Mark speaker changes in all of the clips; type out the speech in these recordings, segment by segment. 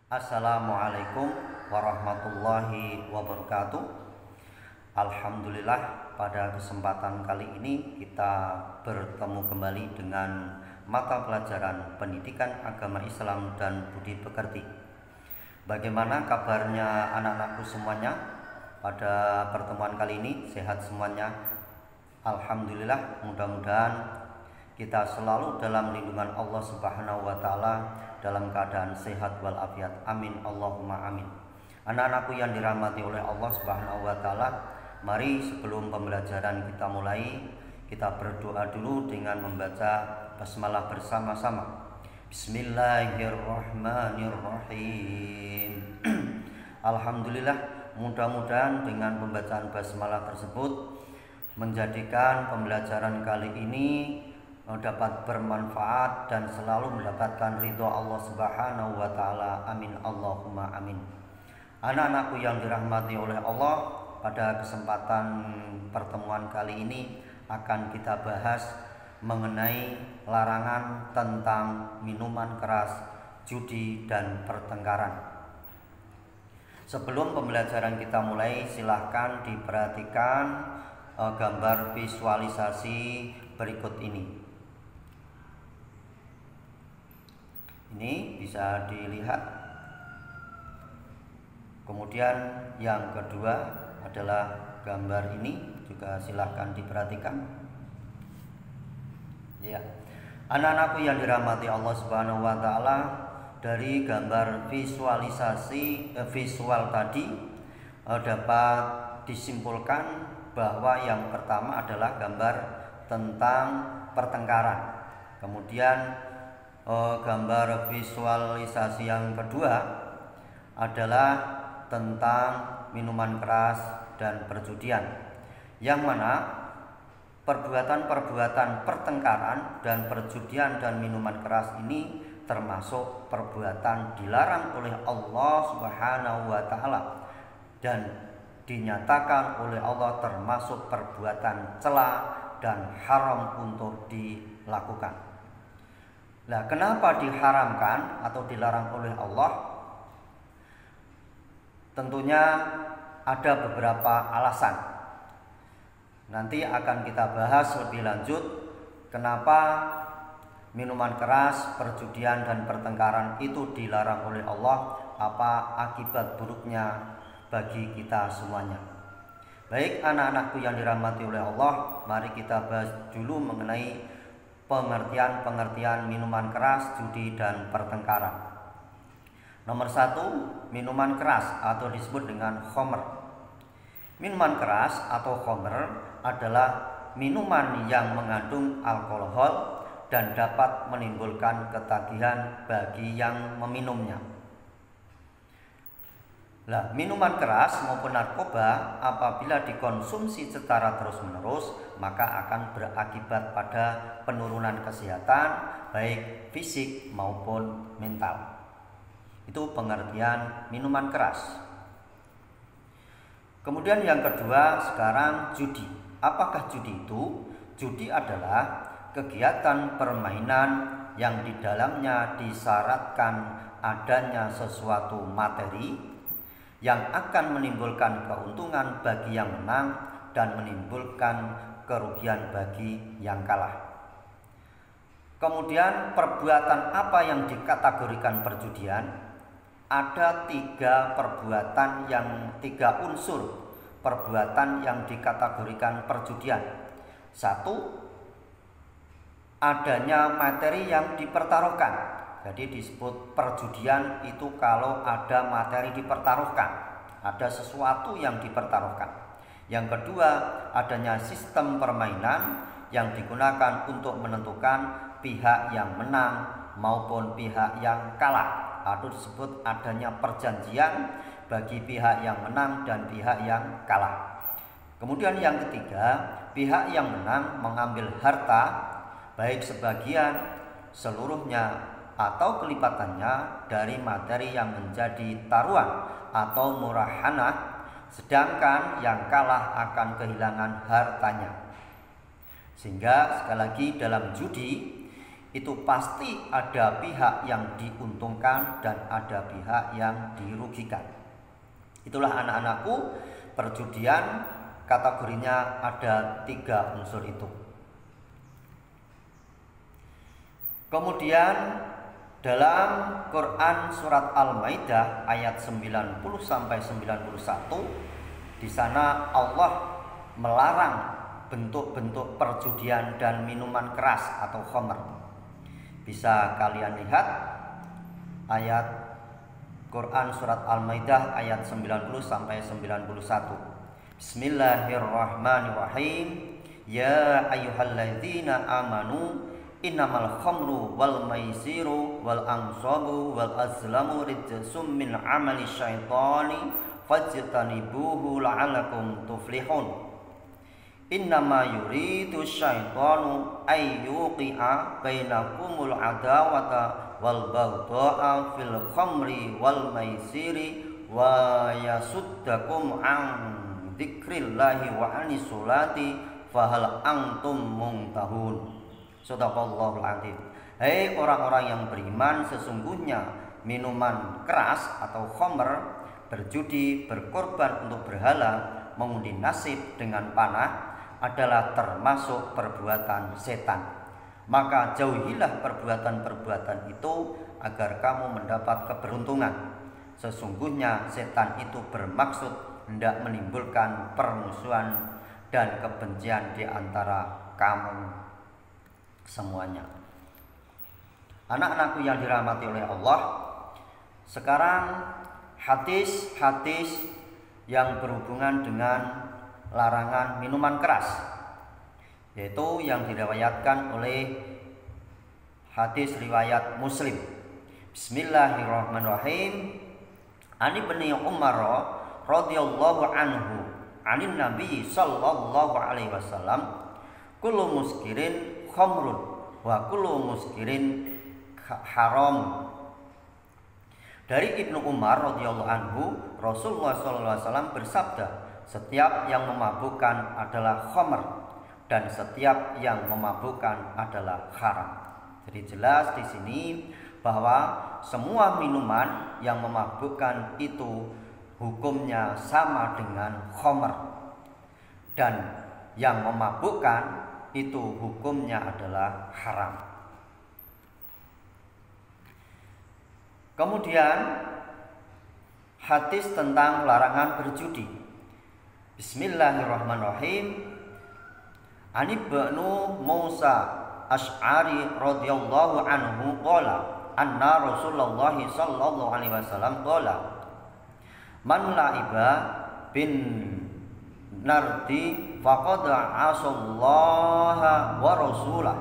Speaker 1: Assalamualaikum warahmatullahi wabarakatuh. Alhamdulillah, pada kesempatan kali ini kita bertemu kembali dengan mata pelajaran Pendidikan Agama Islam dan Budi Pekerti. Bagaimana kabarnya anak-anakku semuanya? Pada pertemuan kali ini sehat semuanya? Alhamdulillah, mudah-mudahan kita selalu dalam lindungan Allah Subhanahu wa taala, dalam keadaan sehat walafiat. Amin Allahumma amin. Anak-anakku yang dirahmati oleh Allah Subhanahu wa taala, mari sebelum pembelajaran kita mulai, kita berdoa dulu dengan membaca basmalah bersama-sama. Bismillahirrahmanirrahim. Alhamdulillah, mudah-mudahan dengan pembacaan basmalah tersebut menjadikan pembelajaran kali ini dapat bermanfaat dan selalu mendapatkan ridho Allah Subhanahu wa taala. Amin Allahumma amin. Anak-anakku yang dirahmati oleh Allah, pada kesempatan pertemuan kali ini akan kita bahas mengenai larangan tentang minuman keras, judi dan pertengkaran. Sebelum pembelajaran kita mulai, silahkan diperhatikan gambar visualisasi berikut ini. Ini bisa dilihat. Kemudian yang kedua adalah gambar ini, juga silahkan diperhatikan. Ya, anak-anakku yang dirahmati Allah Subhanahu wa taala, dari gambar visualisasi visual tadi dapat disimpulkan bahwa yang pertama adalah gambar tentang pertengkaran. Kemudian gambar visualisasi yang kedua adalah tentang minuman keras dan perjudian, yang mana perbuatan-perbuatan pertengkaran dan perjudian dan minuman keras ini termasuk perbuatan dilarang oleh Allah Subhanahu wa taala dan dinyatakan oleh Allah termasuk perbuatan cela dan haram untuk dilakukan. Nah, kenapa diharamkan atau dilarang oleh Allah? Tentunya ada beberapa alasan. Nanti akan kita bahas lebih lanjut kenapa minuman keras, perjudian dan pertengkaran itu dilarang oleh Allah, apa akibat buruknya bagi kita semuanya. Baik anak-anakku yang dirahmati oleh Allah, mari kita bahas dulu mengenai pengertian minuman keras, judi dan pertengkaran. Nomor 1, minuman keras atau disebut dengan khamr. Minuman keras atau khamr adalah minuman yang mengandung alkohol dan dapat menimbulkan ketagihan bagi yang meminumnya. Nah, minuman keras maupun narkoba apabila dikonsumsi secara terus-menerus maka akan berakibat pada penurunan kesehatan baik fisik maupun mental. Itu pengertian minuman keras. Kemudian yang kedua, sekarang judi. Apakah judi itu? Judi adalah kegiatan permainan yang di dalamnya disyaratkan adanya sesuatu materi yang akan menimbulkan keuntungan bagi yang menang dan menimbulkan kerugian bagi yang kalah. Kemudian perbuatan apa yang dikategorikan perjudian? Ada tiga unsur perbuatan yang dikategorikan perjudian. 1, adanya materi yang dipertaruhkan. Jadi disebut perjudian itu kalau ada materi dipertaruhkan, ada sesuatu yang dipertaruhkan. Yang kedua, adanya sistem permainan yang digunakan untuk menentukan pihak yang menang maupun pihak yang kalah, atau disebut adanya perjanjian bagi pihak yang menang dan pihak yang kalah. Kemudian yang ketiga, pihak yang menang mengambil harta baik sebagian, seluruhnya atau kelipatannya dari materi yang menjadi taruhan atau murahanah, sedangkan yang kalah akan kehilangan hartanya. Sehingga sekali lagi dalam judi itu pasti ada pihak yang diuntungkan dan ada pihak yang dirugikan. Itulah anak-anakku, perjudian kategorinya ada 3 unsur itu. Kemudian dalam Quran surat Al-Maidah ayat 90 sampai 91, di sana Allah melarang bentuk-bentuk perjudian dan minuman keras atau khamr. Bisa kalian lihat ayat Quran surat Al-Maidah ayat 90 sampai 91. Bismillahirrahmanirrahim. Ya ayyuhalladzina amanu innamal khamru wal maisiru wal ansabu wal azlamu rijsum min amali syaitani fajtanibuhu la'allakum tuflihun. Innama yuridu syaitanu ayyuqi'a bainakumul adawata wal baghdha'a fil khamri wal maisiri wa yasuddakum an dzikrillahi wa anis sholati fahal antum muntahun. Shadaqallahul adzim. Hei orang-orang yang beriman, sesungguhnya minuman keras atau khamr, berjudi, berkorban untuk berhala, mengundi nasib dengan panah adalah termasuk perbuatan setan. Maka jauhilah perbuatan-perbuatan itu agar kamu mendapat keberuntungan. Sesungguhnya setan itu bermaksud hendak menimbulkan permusuhan dan kebencian di antara kamu semuanya. Anak-anakku yang dirahmati oleh Allah, sekarang hadis-hadis yang berhubungan dengan larangan minuman keras, yaitu yang diriwayatkan oleh hadis riwayat Muslim. Bismillahirrahmanirrahim. Ani bin Umar radhiyallahu anhu anin Nabi sallallahu alaihi wasallam, kullu muskirin khamrun wa kullu muskirin haram. Dari Ibnu Umar radhiyallahu anhu, Rasulullah sallallahu alaihi wasallam bersabda, setiap yang memabukkan adalah khamr dan setiap yang memabukkan adalah haram. Jadi jelas di sini bahwa semua minuman yang memabukkan itu hukumnya sama dengan khamr, dan yang memabukkan itu hukumnya adalah haram. Kemudian hadis tentang larangan berjudi. Bismillahirrahmanirrahim. Ani Ibnu Musa Asy'ari radhiyallahu anhu qala anna Rasulullah sallallahu alaihi wasallam qala man la'iba bin nardi faqad asallaha wa rasulah.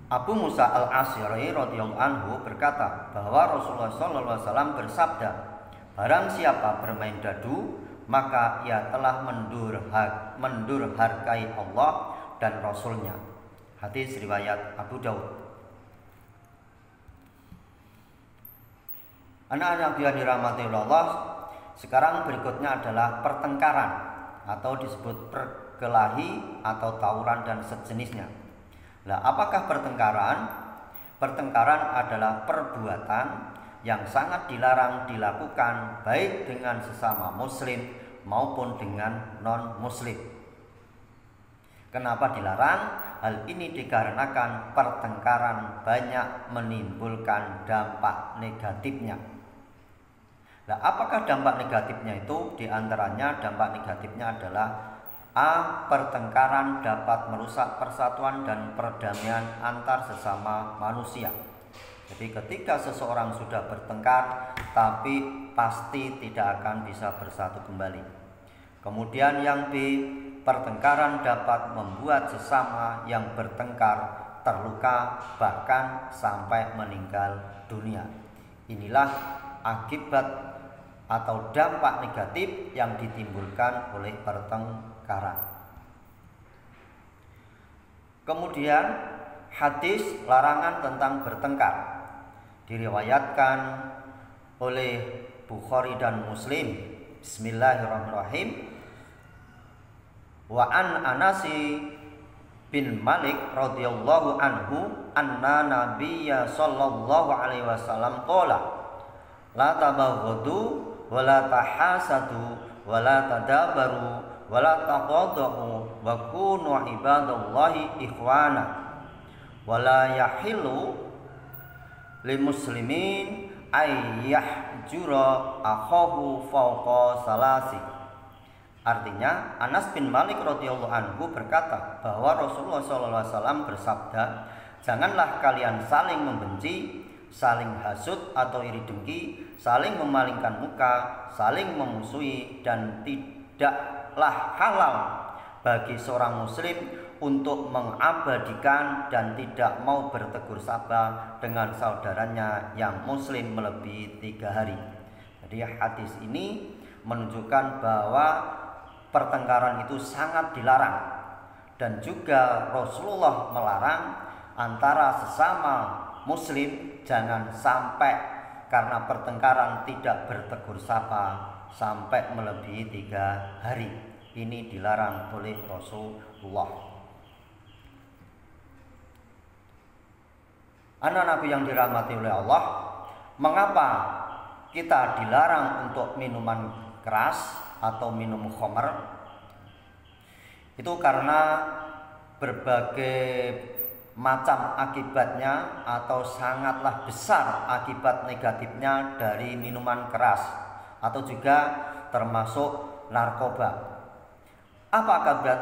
Speaker 1: Abu Musa al-Asy'ari radhiyallahu anhu berkata bahwa Rasulullah sallallahu alaihi wasallam bersabda, barang siapa bermain dadu maka ia telah mendurhakai Allah dan Rasulnya. Hadis riwayat Abu Daud. Anak-anak yang dirahmati Allah, sekarang berikutnya adalah pertengkaran atau disebut perkelahi atau tawuran dan sejenisnya. Nah, apakah pertengkaran? Pertengkaran adalah perbuatan yang sangat dilarang dilakukan baik dengan sesama muslim maupun dengan non-muslim. Kenapa dilarang? Hal ini dikarenakan pertengkaran banyak menimbulkan dampak negatifnya. Nah, apakah dampak negatifnya itu? Di antaranya dampak negatifnya adalah A. Pertengkaran dapat merusak persatuan dan perdamaian antar sesama manusia. Jadi ketika seseorang sudah bertengkar, tapi pasti tidak akan bisa bersatu kembali. Kemudian yang B, pertengkaran dapat membuat sesama yang bertengkar terluka bahkan sampai meninggal dunia. Inilah akibat atau dampak negatif yang ditimbulkan oleh pertengkaran. Kemudian hadis larangan tentang bertengkar diriwayatkan oleh Bukhari dan Muslim. Bismillahirrahmanirrahim. Wa an Anasi bin Malik radhiyallahu anhu anna nabiyya sallallahu alaihi wasallam qala la tabaghadu wa la tahasadu wa la tadabaru wa la taqadu wa kunu ibadallahi ikhwana wa la yahillu lil muslimin ayyahjura akhahu fawqa salasi. Artinya Anas bin Malik radhiyallahu anhu berkata bahwa Rasulullah SAW bersabda, janganlah kalian saling membenci, saling hasud atau iri dengki, saling memalingkan muka, saling memusuhi, dan tidaklah halal bagi seorang muslim untuk mengabadikan dan tidak mau bertegur sapa dengan saudaranya yang muslim melebihi 3 hari. Jadi hadis ini menunjukkan bahwa pertengkaran itu sangat dilarang, dan juga Rasulullah melarang antara sesama muslim jangan sampai karena pertengkaran tidak bertegur sapa sampai melebihi 3 hari. Ini dilarang oleh Rasulullah. Anak-anakku yang dirahmati oleh Allah, mengapa kita dilarang untuk minuman keras atau minum khamr? Itu karena berbagai macam akibatnya atau sangatlah besar akibat negatifnya dari minuman keras atau juga termasuk narkoba. Apa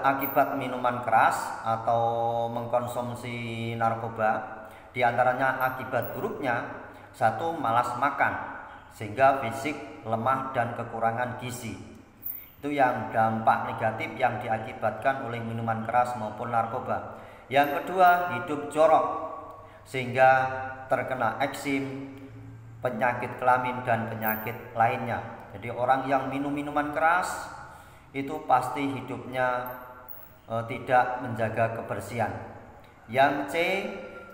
Speaker 1: akibat minuman keras atau mengkonsumsi narkoba? Di antaranya akibat buruknya, 1, malas makan sehingga fisik lemah dan kekurangan gizi. Itu yang dampak negatif yang diakibatkan oleh minuman keras maupun narkoba. Yang kedua, hidup jorok sehingga terkena eksim, penyakit kelamin dan penyakit lainnya. Jadi orang yang minum minuman keras itu pasti hidupnya tidak menjaga kebersihan. Yang C,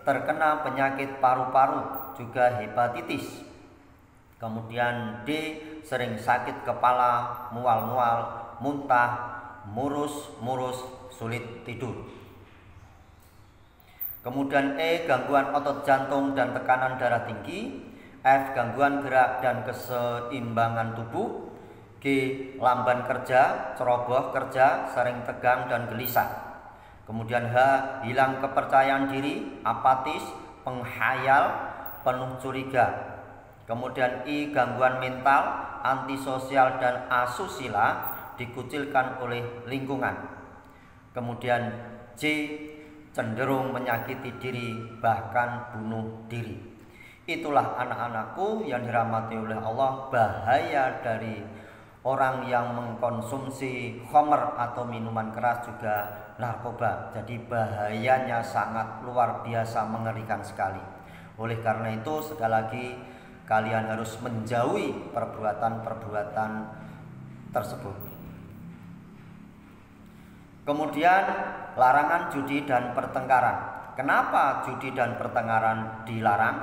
Speaker 1: terkena penyakit paru-paru, juga hepatitis. Kemudian D, sering sakit kepala, mual-mual, muntah, murus-murus, sulit tidur. Kemudian E, gangguan otot jantung dan tekanan darah tinggi. F, gangguan gerak dan keseimbangan tubuh. G, lamban kerja, ceroboh kerja, sering tegang dan gelisah. Kemudian H, hilang kepercayaan diri, apatis, penghayal, penuh curiga. Kemudian I, gangguan mental, antisosial dan asusila, dikucilkan oleh lingkungan. Kemudian J, cenderung menyakiti diri, bahkan bunuh diri. Itulah anak-anakku yang dirahmati oleh Allah, bahaya dari orang yang mengkonsumsi khamr atau minuman keras juga narkoba. Jadi bahayanya sangat luar biasa, mengerikan sekali. Oleh karena itu sekali lagi kalian harus menjauhi perbuatan-perbuatan tersebut. Kemudian larangan judi dan pertengkaran. Kenapa judi dan pertengkaran dilarang?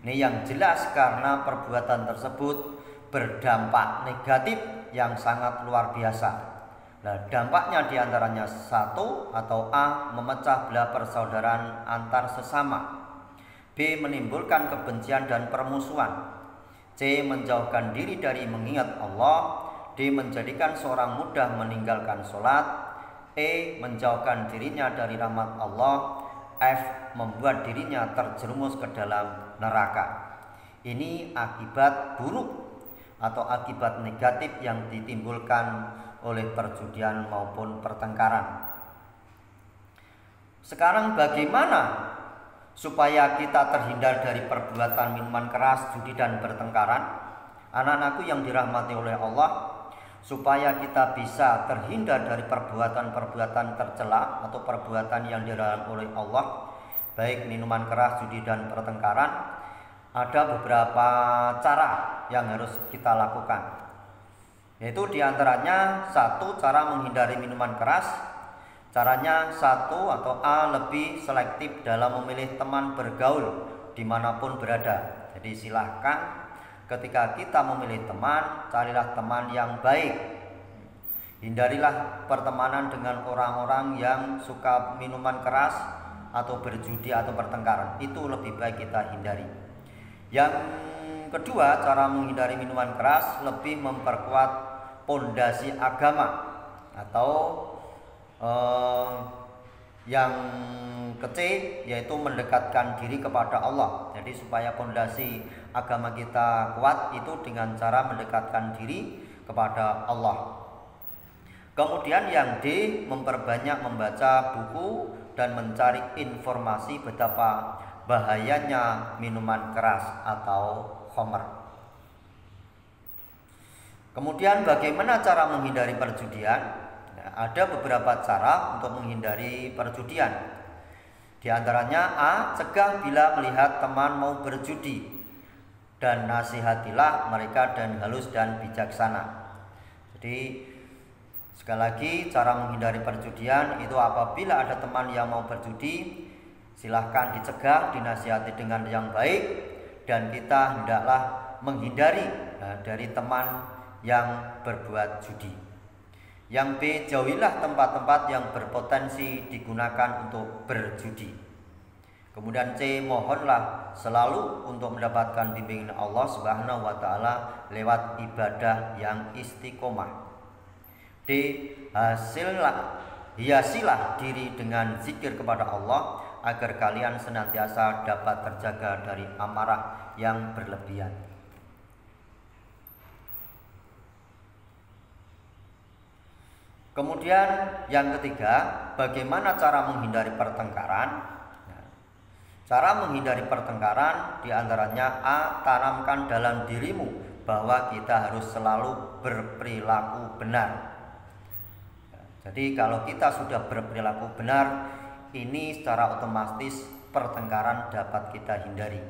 Speaker 1: Ini yang jelas karena perbuatan tersebut berdampak negatif yang sangat luar biasa. Nah, dampaknya diantaranya 1 atau A, memecah belah persaudaraan antar sesama. B, menimbulkan kebencian dan permusuhan. C, menjauhkan diri dari mengingat Allah. D, menjadikan seorang mudah meninggalkan sholat. E, menjauhkan dirinya dari rahmat Allah. F, membuat dirinya terjerumus ke dalam neraka. Ini akibat buruk atau akibat negatif yang ditimbulkan oleh perjudian maupun pertengkaran. Sekarang bagaimana supaya kita terhindar dari perbuatan minuman keras, judi dan pertengkaran? Anak-anakku yang dirahmati oleh Allah, supaya kita bisa terhindar dari perbuatan-perbuatan tercela atau perbuatan yang dilarang oleh Allah, baik minuman keras, judi dan pertengkaran, ada beberapa cara yang harus kita lakukan. Yaitu diantaranya 1, cara menghindari minuman keras. Caranya 1 atau A, lebih selektif dalam memilih teman bergaul dimanapun berada. Jadi silahkan ketika kita memilih teman, carilah teman yang baik. Hindarilah pertemanan dengan orang-orang yang suka minuman keras atau berjudi atau pertengkaran, itu lebih baik kita hindari. Yang kedua, cara menghindari minuman keras lebih memperkuat pondasi agama, atau yang kecil yaitu mendekatkan diri kepada Allah. Jadi supaya pondasi agama kita kuat itu dengan cara mendekatkan diri kepada Allah. Kemudian yang D, memperbanyak membaca buku dan mencari informasi betapa bahayanya minuman keras atau khamr. Kemudian bagaimana cara menghindari perjudian? Nah, ada beberapa cara untuk menghindari perjudian. Di antaranya A, cegah bila melihat teman mau berjudi dan nasihatilah mereka dan halus dan bijaksana. Jadi sekali lagi, cara menghindari perjudian itu apabila ada teman yang mau berjudi, silahkan dicegah, dinasihati dengan yang baik, dan kita hendaklah menghindari dari teman yang berbuat judi. Yang B, jauhilah tempat-tempat yang berpotensi digunakan untuk berjudi. Kemudian C, mohonlah selalu untuk mendapatkan bimbingan Allah Subhanahu wa taala lewat ibadah yang istiqomah. D, hiasilah diri dengan zikir kepada Allah agar kalian senantiasa dapat terjaga dari amarah yang berlebihan. Kemudian yang ketiga, bagaimana cara menghindari pertengkaran? Cara menghindari pertengkaran diantaranya A, tanamkan dalam dirimu bahwa kita harus selalu berperilaku benar. Jadi kalau kita sudah berperilaku benar, ini secara otomatis pertengkaran dapat kita hindari.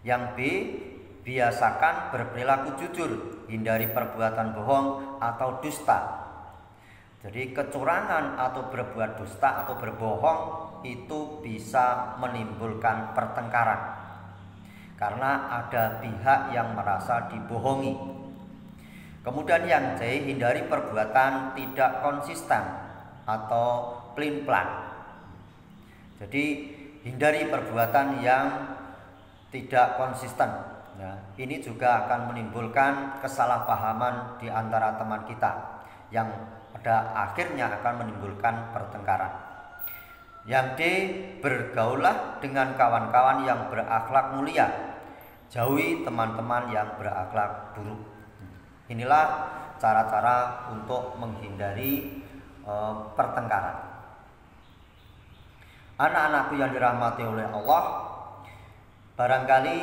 Speaker 1: Yang B, biasakan berperilaku jujur, hindari perbuatan bohong atau dusta. Jadi kecurangan atau berbuat dusta atau berbohong itu bisa menimbulkan pertengkaran, karena ada pihak yang merasa dibohongi. Kemudian yang C, hindari perbuatan tidak konsisten atau pelin-pelan. Jadi hindari perbuatan yang tidak konsisten. Nah, ini juga akan menimbulkan kesalahpahaman di antara teman kita yang pada akhirnya akan menimbulkan pertengkaran. Yang D, bergaullah dengan kawan-kawan yang berakhlak mulia. Jauhi teman-teman yang berakhlak buruk. Inilah cara-cara untuk menghindari pertengkaran. Anak-anakku yang dirahmati oleh Allah, barangkali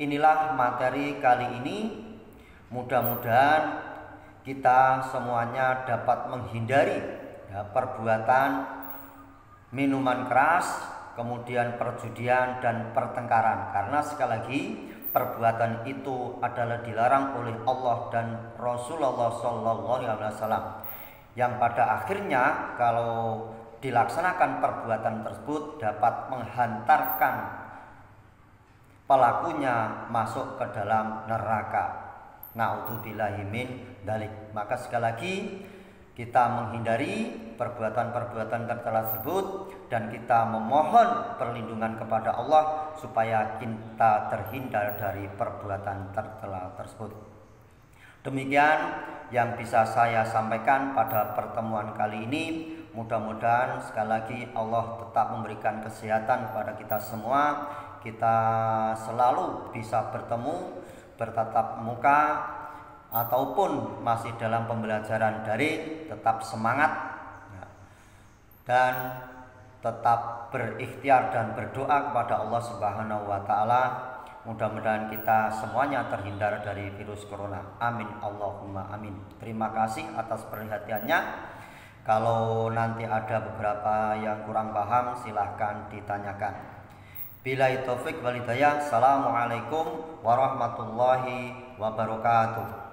Speaker 1: inilah materi kali ini. Mudah-mudahan kita semuanya dapat menghindari perbuatan minuman keras, kemudian perjudian dan pertengkaran. Karena sekali lagi, perbuatan itu adalah dilarang oleh Allah dan Rasulullah SAW, yang pada akhirnya kalau dilaksanakan perbuatan tersebut dapat menghantarkan pelakunya masuk ke dalam neraka. Na'udzubillahi min dzalik. Maka sekali lagi kita menghindari perbuatan-perbuatan tercela tersebut dan kita memohon perlindungan kepada Allah supaya kita terhindar dari perbuatan tercela tersebut. Demikian yang bisa saya sampaikan pada pertemuan kali ini. Mudah-mudahan sekali lagi Allah tetap memberikan kesehatan kepada kita semua. Kita selalu bisa bertemu, bertatap muka, ataupun masih dalam pembelajaran daring, tetap semangat dan tetap berikhtiar dan berdoa kepada Allah Subhanahu wa taala. Mudah-mudahan kita semuanya terhindar dari virus corona. Amin Allahumma amin. Terima kasih atas perhatiannya. Kalau nanti ada beberapa yang kurang paham, silahkan ditanyakan. Billahi taufik wal hidayah. Assalamualaikum warahmatullahi wabarakatuh.